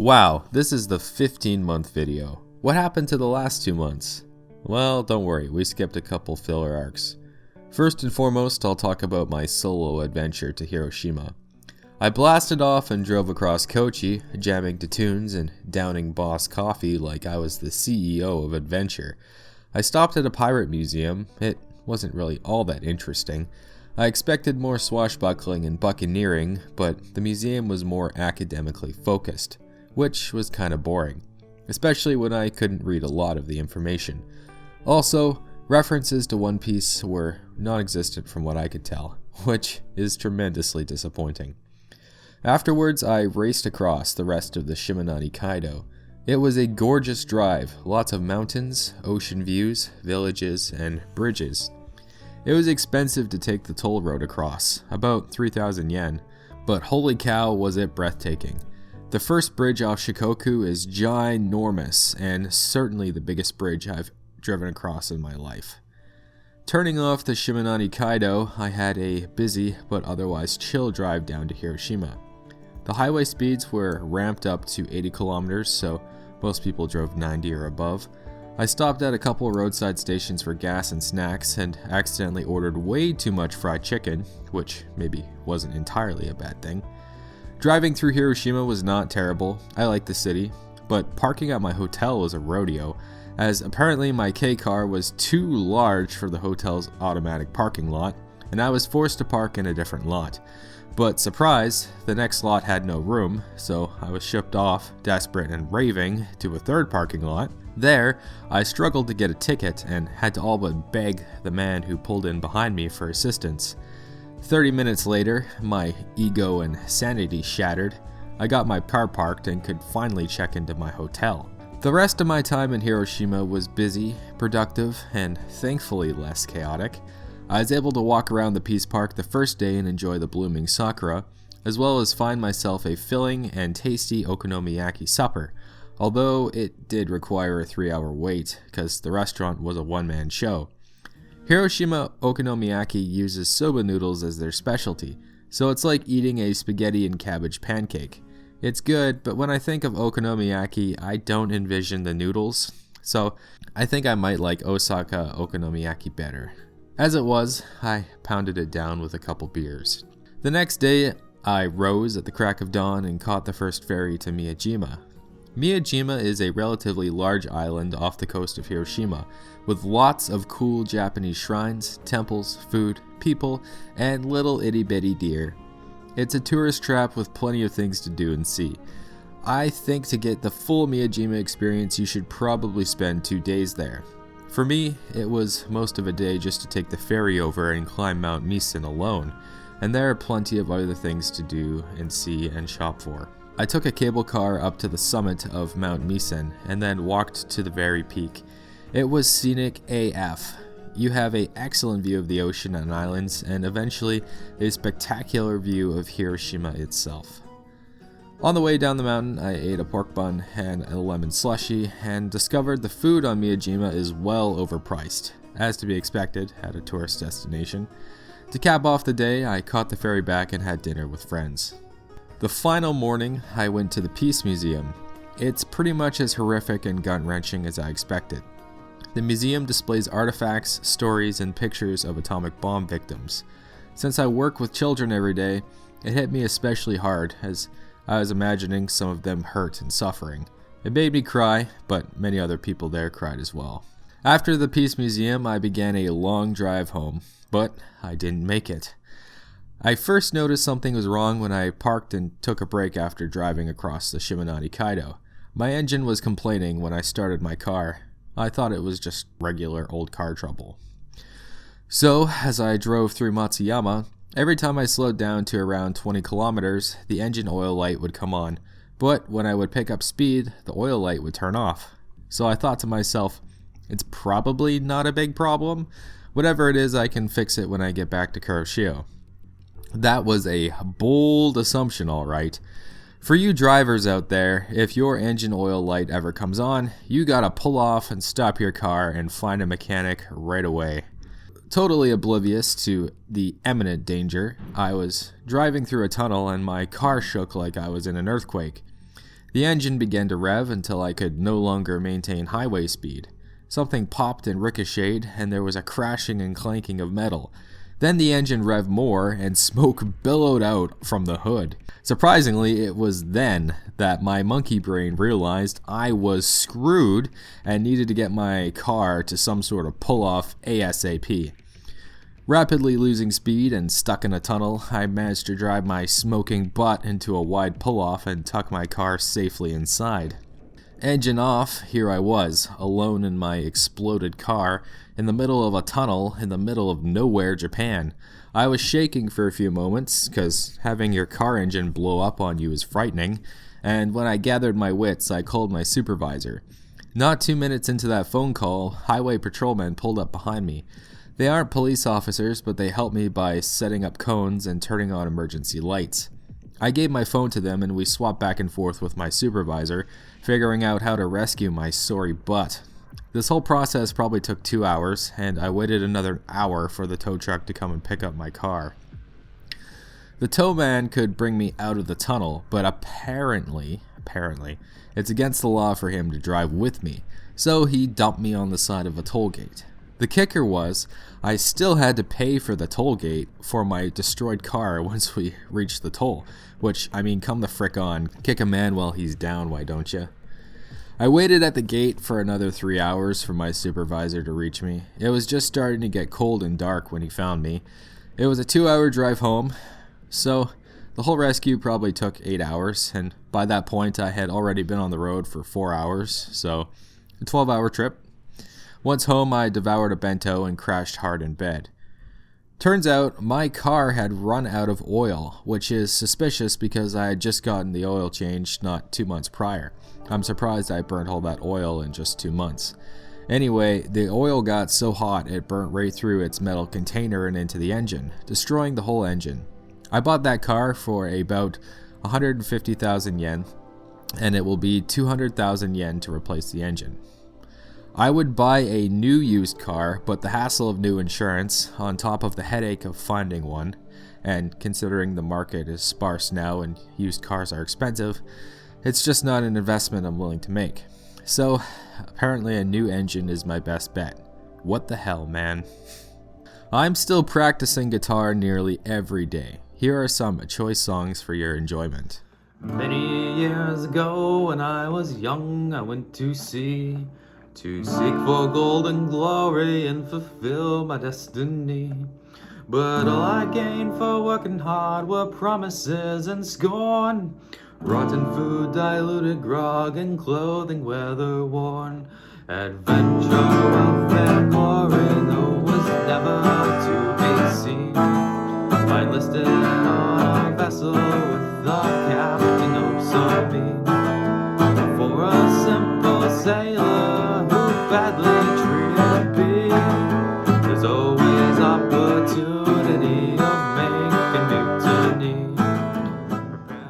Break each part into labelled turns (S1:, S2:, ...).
S1: Wow, this is the 15-month video. What happened to the last 2 months? Well, don't worry, we skipped a couple filler arcs. First and foremost, I'll talk about my solo adventure to Hiroshima. I blasted off and drove across Kochi, jamming to tunes and downing Boss coffee like I was the CEO of adventure. I stopped at a pirate museum. It wasn't really all that interesting. I expected more swashbuckling and buccaneering, but the museum was more academically focused, which was kind of boring, especially when I couldn't read a lot of the information. Also, references to One Piece were non-existent from what I could tell, which is tremendously disappointing. Afterwards, I raced across the rest of the Shimanani Kaido. It was a gorgeous drive, lots of mountains, ocean views, villages, and bridges. It was expensive to take the toll road across, about 3,000 yen, but holy cow was it breathtaking. The first bridge off Shikoku is ginormous, and certainly the biggest bridge I've driven across in my life. Turning off the Shimanani Kaido, I had a busy but otherwise chill drive down to Hiroshima. The highway speeds were ramped up to 80 kilometers, so most people drove 90 or above. I stopped at a couple roadside stations for gas and snacks and accidentally ordered way too much fried chicken, which maybe wasn't entirely a bad thing. Driving through Hiroshima was not terrible. I liked the city, but parking at my hotel was a rodeo, as apparently my K car was too large for the hotel's automatic parking lot, and I was forced to park in a different lot. But surprise, the next lot had no room, so I was shipped off, desperate and raving, to a third parking lot. There, I struggled to get a ticket and had to all but beg the man who pulled in behind me for assistance. 30 minutes later, my ego and sanity shattered. I got my car parked and could finally check into my hotel. The rest of my time in Hiroshima was busy, productive, and thankfully less chaotic. I was able to walk around the Peace Park the first day and enjoy the blooming sakura, as well as find myself a filling and tasty okonomiyaki supper, although it did require a 3-hour wait because the restaurant was a one-man show. Hiroshima okonomiyaki uses soba noodles as their specialty, so it's like eating a spaghetti and cabbage pancake. It's good, but when I think of okonomiyaki, I don't envision the noodles, so I think I might like Osaka okonomiyaki better. As it was, I pounded it down with a couple beers. The next day, I rose at the crack of dawn and caught the first ferry to Miyajima. Miyajima is a relatively large island off the coast of Hiroshima, with lots of cool Japanese shrines, temples, food, people, and little itty-bitty deer. It's a tourist trap with plenty of things to do and see. I think to get the full Miyajima experience, you should probably spend 2 days there. For me, it was most of a day just to take the ferry over and climb Mount Misen alone, and there are plenty of other things to do and see and shop for. I took a cable car up to the summit of Mount Misen and then walked to the very peak. It was scenic AF. You have an excellent view of the ocean and islands, and eventually a spectacular view of Hiroshima itself. On the way down the mountain, I ate a pork bun and a lemon slushie, and discovered the food on Miyajima is well overpriced, as to be expected at a tourist destination. To cap off the day, I caught the ferry back and had dinner with friends. The final morning, I went to the Peace Museum. It's pretty much as horrific and gut-wrenching as I expected. The museum displays artifacts, stories, and pictures of atomic bomb victims. Since I work with children every day, it hit me especially hard, as I was imagining some of them hurt and suffering. It made me cry, but many other people there cried as well. After the Peace Museum, I began a long drive home, but I didn't make it. I first noticed something was wrong when I parked and took a break after driving across the Shimanani Kaido. My engine was complaining when I started my car. I thought it was just regular old car trouble. So, as I drove through Matsuyama, every time I slowed down to around 20 kilometers, the engine oil light would come on, but when I would pick up speed, the oil light would turn off. So I thought to myself, it's probably not a big problem. Whatever it is, I can fix it when I get back to Kuroshio. That was a bold assumption, all right. For you drivers out there, if your engine oil light ever comes on, you gotta pull off and stop your car and find a mechanic right away. Totally oblivious to the imminent danger, I was driving through a tunnel and my car shook like I was in an earthquake. The engine began to rev until I could no longer maintain highway speed. Something popped and ricocheted, and there was a crashing and clanking of metal. Then the engine revved more, and smoke billowed out from the hood. Surprisingly, it was then that my monkey brain realized I was screwed and needed to get my car to some sort of pull-off ASAP. Rapidly losing speed and stuck in a tunnel, I managed to drive my smoking butt into a wide pull-off and tuck my car safely inside. Engine off, here I was, alone in my exploded car, in the middle of a tunnel, in the middle of nowhere, Japan. I was shaking for a few moments, because having your car engine blow up on you is frightening, and when I gathered my wits, I called my supervisor. Not 2 minutes into that phone call, highway patrolmen pulled up behind me. They aren't police officers, but they helped me by setting up cones and turning on emergency lights. I gave my phone to them and we swapped back and forth with my supervisor, figuring out how to rescue my sorry butt. This whole process probably took 2 hours, and I waited another hour for the tow truck to come and pick up my car. The tow man could bring me out of the tunnel, but apparently, it's against the law for him to drive with me, so he dumped me on the side of a toll gate. The kicker was, I still had to pay for the toll gate for my destroyed car once we reached the toll, which, I mean, come the frick on, kick a man while he's down, why don't you? I waited at the gate for another 3 hours for my supervisor to reach me. It was just starting to get cold and dark when he found me. It was a 2-hour drive home, so the whole rescue probably took 8 hours, and by that point I had already been on the road for 4 hours, so a 12-hour trip. Once home, I devoured a bento and crashed hard in bed. Turns out, my car had run out of oil, which is suspicious because I had just gotten the oil changed not 2 months prior. I'm surprised I burnt all that oil in just 2 months. Anyway, the oil got so hot it burnt right through its metal container and into the engine, destroying the whole engine. I bought that car for about 150,000 yen, and it will be 200,000 yen to replace the engine. I would buy a new used car, but the hassle of new insurance, on top of the headache of finding one, and considering the market is sparse now and used cars are expensive, it's just not an investment I'm willing to make. So, apparently a new engine is my best bet. What the hell, man? I'm still practicing guitar nearly every day. Here are some choice songs for your enjoyment.
S2: Many years ago when I was young, I went to sea to seek for golden glory and fulfill my destiny. But all I gained for working hard were promises and scorn, rotten food, diluted grog, and clothing weather worn. Adventure, welfare, glory, though was never to be seen. I enlisted on a vessel with the captain oh so mean. For a simple sailor who badly treated me, there's always opportunity of making mutiny.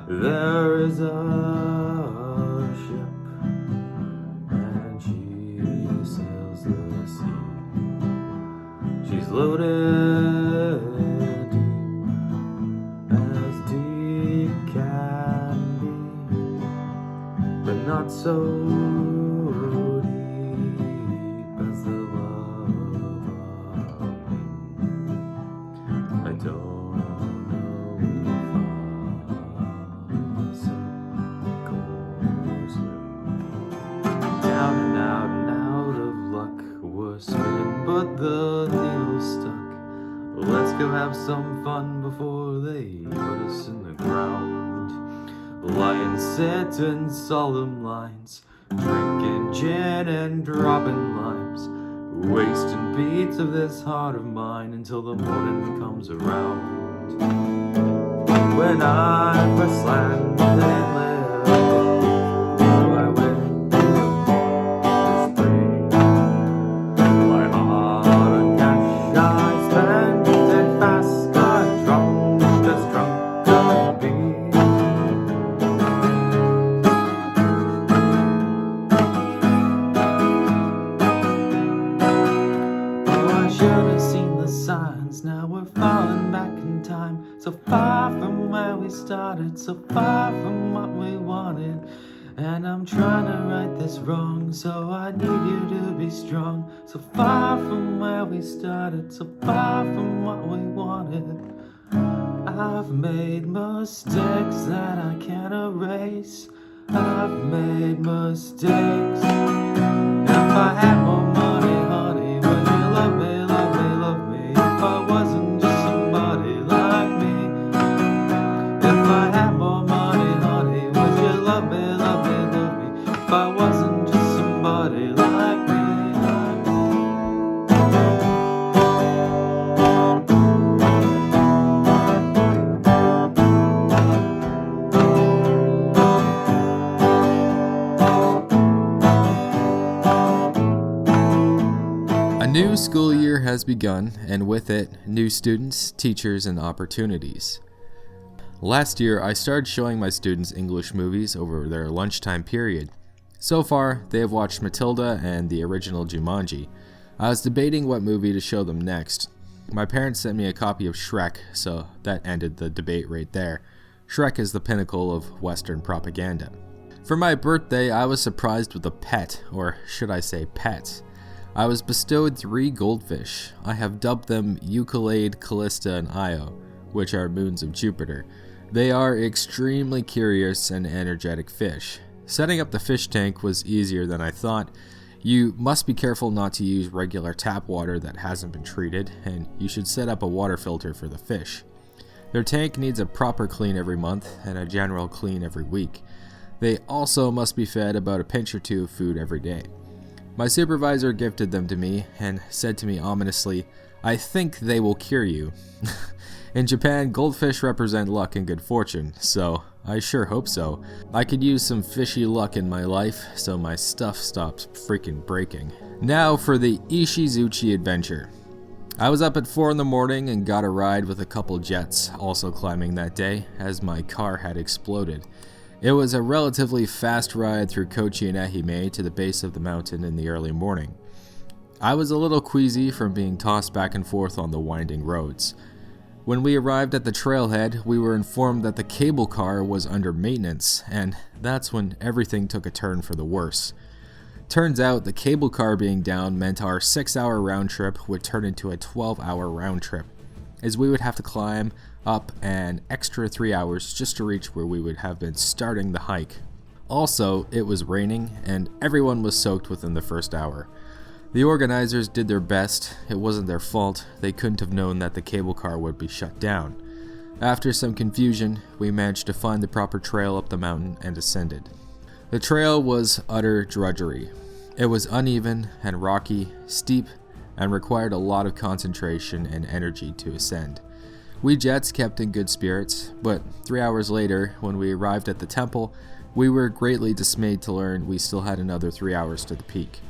S2: There is a ship and she sails the sea. She's loaded deep as deep can be, but not so deep as the love of me. I don't know if I'll goes down and out of luck. We're spinning, but the needle's stuck. Let's go have some fun before they put us in the ground. Lying sit in solemn lines, drinking gin and dropping limes, wasting beats of this heart of mine until the morning comes around. When I first landed in Liverpool, I went to the spring. My heart and cash I spent it fast, got drunk as drunk could be. Should have seen the signs, now we're falling back in time. So far from where we started, so far from what we wanted. I'm trying to right this wrong, so I need you to be strong. So far from where we started, so far from what we wanted. I've made mistakes that I can't erase. I've made mistakes. If I had more money, honey, would you love me, love me, love me? If I wasn't just somebody like me. If I had more money, honey, would you love me, love me, love me? If I wasn't just somebody like me.
S1: A new school year has begun, and with it, new students, teachers, and opportunities. Last year, I started showing my students English movies over their lunchtime period. So far, they have watched Matilda and the original Jumanji. I was debating what movie to show them next. My parents sent me a copy of Shrek, so that ended the debate right there. Shrek is the pinnacle of Western propaganda. For my birthday, I was surprised with a pet, or should I say pets. I was bestowed 3 goldfish. I have dubbed them Euclid, Callista, and Io, which are moons of Jupiter. They are extremely curious and energetic fish. Setting up the fish tank was easier than I thought. You must be careful not to use regular tap water that hasn't been treated, and you should set up a water filter for the fish. Their tank needs a proper clean every month and a general clean every week. They also must be fed about a pinch or 2 of food every day. My supervisor gifted them to me and said to me ominously, "I think they will cure you." In Japan, goldfish represent luck and good fortune, so I sure hope so. I could use some fishy luck in my life, so my stuff stops freaking breaking. Now for the Ishizuchi adventure. I was up at 4 in the morning and got a ride with a couple jets, also climbing that day, as my car had exploded. It was a relatively fast ride through Kochi and Ehime to the base of the mountain in the early morning. I was a little queasy from being tossed back and forth on the winding roads. When we arrived at the trailhead, we were informed that the cable car was under maintenance, and that's when everything took a turn for the worse. Turns out the cable car being down meant our 6-hour round trip would turn into a 12-hour round trip, as we would have to climb up an extra 3 hours just to reach where we would have been starting the hike. Also, it was raining, and everyone was soaked within the first hour. The organizers did their best. It wasn't their fault. They couldn't have known that the cable car would be shut down. After some confusion, we managed to find the proper trail up the mountain and ascended. The trail was utter drudgery. It was uneven and rocky, steep, and required a lot of concentration and energy to ascend. We Jets kept in good spirits, but 3 hours later, when we arrived at the temple, we were greatly dismayed to learn we still had another 3 hours to the peak.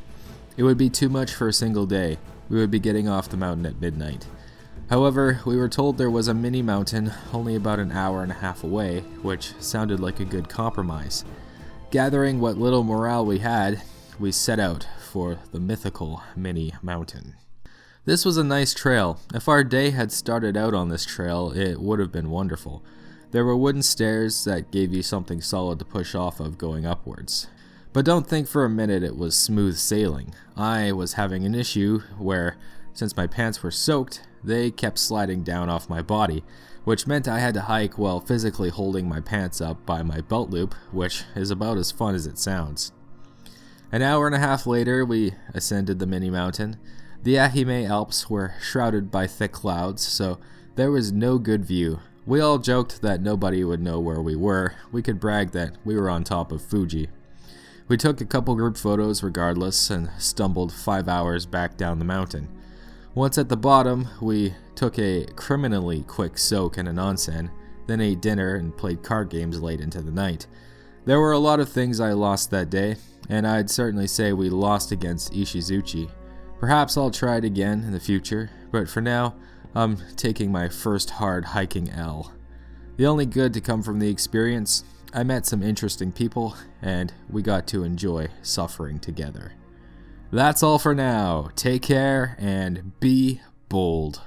S1: It would be too much for a single day. We would be getting off the mountain at midnight. However, we were told there was a mini mountain only about an hour and a half away, which sounded like a good compromise. Gathering what little morale we had, we set out for the mythical mini mountain. This was a nice trail. If our day had started out on this trail, it would have been wonderful. There were wooden stairs that gave you something solid to push off of going upwards. But don't think for a minute it was smooth sailing. I was having an issue where, since my pants were soaked, they kept sliding down off my body, which meant I had to hike while physically holding my pants up by my belt loop, which is about as fun as it sounds. An hour and a half later, we ascended the mini mountain. The Ehime Alps were shrouded by thick clouds, so there was no good view. We all joked that nobody would know where we were. We could brag that we were on top of Fuji. We took a couple group photos regardless and stumbled 5 hours back down the mountain. Once at the bottom, we took a criminally quick soak in an onsen, then ate dinner and played card games late into the night. There were a lot of things I lost that day, and I'd certainly say we lost against Ishizuchi. Perhaps I'll try it again in the future, but for now, I'm taking my first hard hiking L. The only good to come from the experience, I met some interesting people, and we got to enjoy suffering together. That's all for now. Take care and be bold.